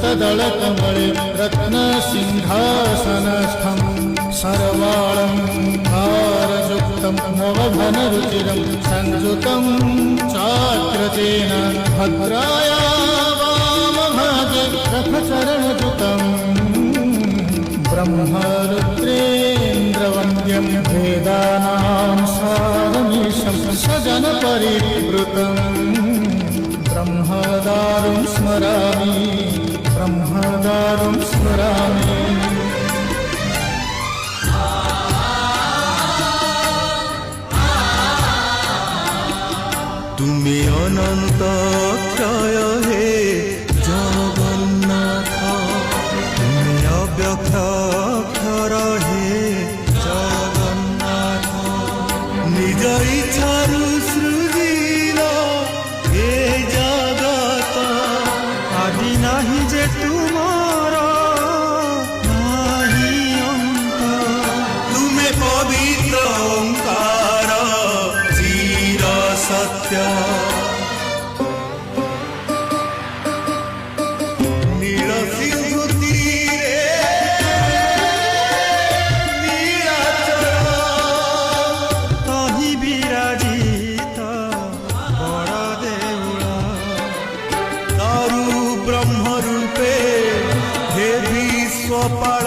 धृतदलकमले रत्नसिंहासनस्थं सर्वालङ्कारयुक्तं नवघनरुचिरं संयुतं चाग्रजेन भद्राया वामभागे रथचरणयुतं ब्रह्मरुद्रेन्द्रवन्द्यं वेदानां सारमीशं सजनपरिवृतं ब्रह्मदारुं स्मरामि ब्रह्मदारुं स्मरामि। তুমি অনন্ত ক্ষয় হে জগন্নাথ, তুমি অব্যক্ত অক্ষর হে জগন্নাথ। নিজ ইচ্ছারু সৃজিল এ জগত, আদি নাহি যে তুমার নাহি অন্ত। তুমি পবিত্র ওঙ্কার চির সত্য, নীল সিন্ধু তীরে নীলাচল, তহি বিরাজিত বড় দেউল। দারু ব্রহ্মরূপে হে বিশ্বপাল,